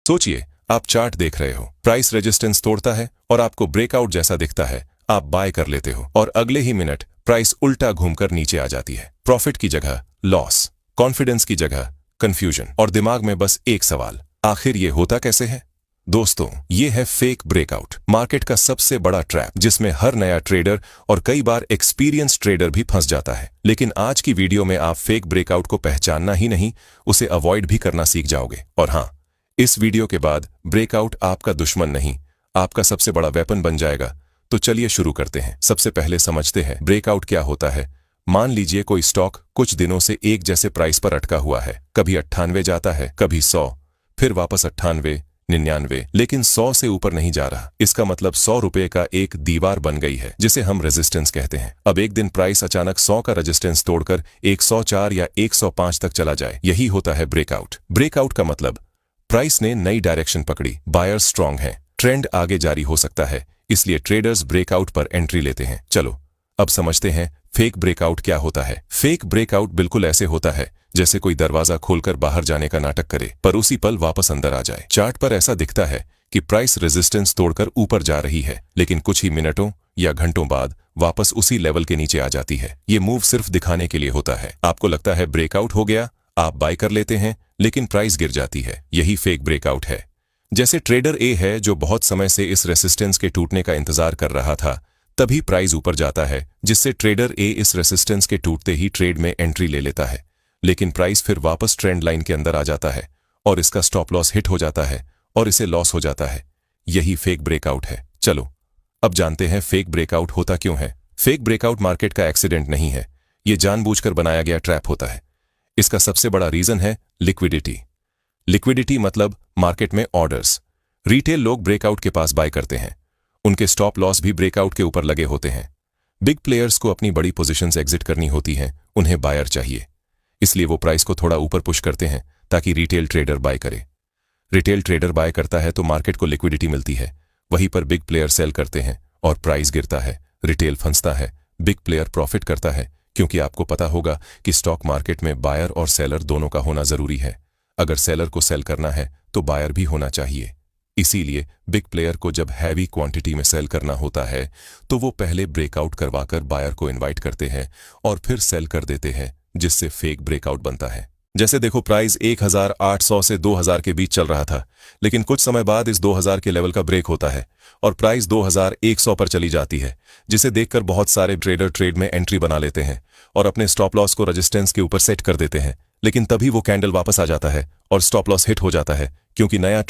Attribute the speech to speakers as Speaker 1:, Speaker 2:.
Speaker 1: सोचिए, आप चार्ट देख रहे हो, प्राइस रेजिस्टेंस तोड़ता है और आपको ब्रेकआउट जैसा दिखता है। आप बाय कर लेते हो और अगले ही मिनट प्राइस उल्टा घूमकर नीचे आ जाती है। प्रॉफिट की जगह लॉस, कॉन्फिडेंस की जगह कंफ्यूजन और दिमाग में बस एक सवाल, आखिर ये होता कैसे है? दोस्तों, ये है फेक ब्रेकआउट, मार्केट का सबसे बड़ा ट्रैप जिसमें हर नया ट्रेडर और कई बार एक्सपीरियंस ट्रेडर भी फंस जाता है। लेकिन आज की वीडियो में आप फेक ब्रेकआउट को पहचानना ही नहीं, उसे अवॉइड भी करना सीख जाओगे। और हाँ, इस वीडियो के बाद ब्रेकआउट आपका दुश्मन नहीं, आपका सबसे बड़ा वेपन बन जाएगा। तो चलिए शुरू करते हैं। सबसे पहले समझते हैं ब्रेकआउट क्या होता है। मान लीजिए कोई स्टॉक कुछ दिनों से एक जैसे प्राइस पर अटका हुआ है, कभी 98 जाता है, कभी 100, फिर वापस 98, 99, लेकिन 100 से ऊपर नहीं जा रहा। इसका मतलब 100 रुपए का एक दीवार बन गई है, जिसे हम रेजिस्टेंस कहते हैं। अब एक दिन प्राइस अचानक 100 का रेजिस्टेंस तोड़कर 104 या 105 तक चला जाए, यही होता है ब्रेकआउट। ब्रेकआउट का मतलब प्राइस ने नई डायरेक्शन पकड़ी, बायर्स स्ट्रांग हैं, ट्रेंड आगे जारी हो सकता है, इसलिए ट्रेडर्स ब्रेकआउट पर एंट्री लेते हैं। चलो अब समझते हैं फेक ब्रेकआउट क्या होता है। फेक ब्रेकआउट बिल्कुल ऐसे होता है जैसे कोई दरवाजा खोलकर बाहर जाने का नाटक करे, पर उसी पल वापस अंदर आ जाए। चार्ट पर ऐसा दिखता है कि प्राइस रेजिस्टेंस तोड़कर ऊपर जा रही है, लेकिन कुछ ही मिनटों या घंटों बाद वापस उसी लेवल के नीचे आ जाती है। ये मूव सिर्फ दिखाने के लिए होता है। आपको लगता है ब्रेकआउट हो गया, आप बाय कर लेते हैं, लेकिन प्राइस गिर जाती है। यही फेक ब्रेकआउट है। जैसे ट्रेडर ए है जो बहुत समय से इस रेसिस्टेंस के टूटने का इंतजार कर रहा था, तभी प्राइस ऊपर जाता है, जिससे ट्रेडर ए इस रेसिस्टेंस के टूटते ही ट्रेड में एंट्री ले लेता है। लेकिन प्राइस फिर वापस ट्रेंड लाइन के अंदर आ जाता है और इसका स्टॉप लॉस हिट हो जाता है और इसे लॉस हो जाता है। यही फेक ब्रेकआउट है। चलो अब जानते हैं फेक ब्रेकआउट होता क्यों है। फेक ब्रेकआउट मार्केट का एक्सीडेंट नहीं है, ये जानबूझकर बनाया गया ट्रैप होता है। इसका सबसे बड़ा रीजन है लिक्विडिटी। लिक्विडिटी मतलब मार्केट में ऑर्डर्स। रिटेल लोग ब्रेकआउट के पास बाय करते हैं, उनके स्टॉप लॉस भी ब्रेकआउट के ऊपर लगे होते हैं। बिग प्लेयर्स को अपनी बड़ी पोजीशंस एग्जिट करनी होती हैं, उन्हें बायर चाहिए, इसलिए वो प्राइस को थोड़ा ऊपर पुश करते हैं ताकि रिटेल ट्रेडर बाय करे। रिटेल ट्रेडर बाय करता है तो मार्केट को लिक्विडिटी मिलती है, वहीं पर बिग प्लेयर सेल करते हैं और प्राइस गिरता है, रिटेल फंसता है, बिग प्लेयर प्रॉफिट करता है। क्योंकि आपको पता होगा कि स्टॉक मार्केट में बायर और सेलर दोनों का होना जरूरी है। अगर सेलर को सेल करना है तो बायर भी होना चाहिए। इसीलिए बिग प्लेयर को जब हैवी क्वांटिटी में सेल करना होता है तो वो पहले ब्रेकआउट करवाकर बायर को इनवाइट करते हैं और फिर सेल कर देते हैं, जिससे फेक ब्रेकआउट बनता है। जैसे देखो, प्राइस 1800 से 2000 के बीच चल रहा था, लेकिन कुछ समय बाद इस 2000 के लेवल का ब्रेक होता है और प्राइस 2100 पर चली जाती है, जिसे देखकर बहुत सारे ट्रेडर ट्रेड में एंट्री बना लेते हैं और अपने स्टॉप लॉस को रेजिस्टेंस के ऊपर सेट कर देते हैं। लेकिन तभी वो कैंडल वापस आ जाता है और स्टॉप लॉस हिट हो जाता है, क्योंकि नया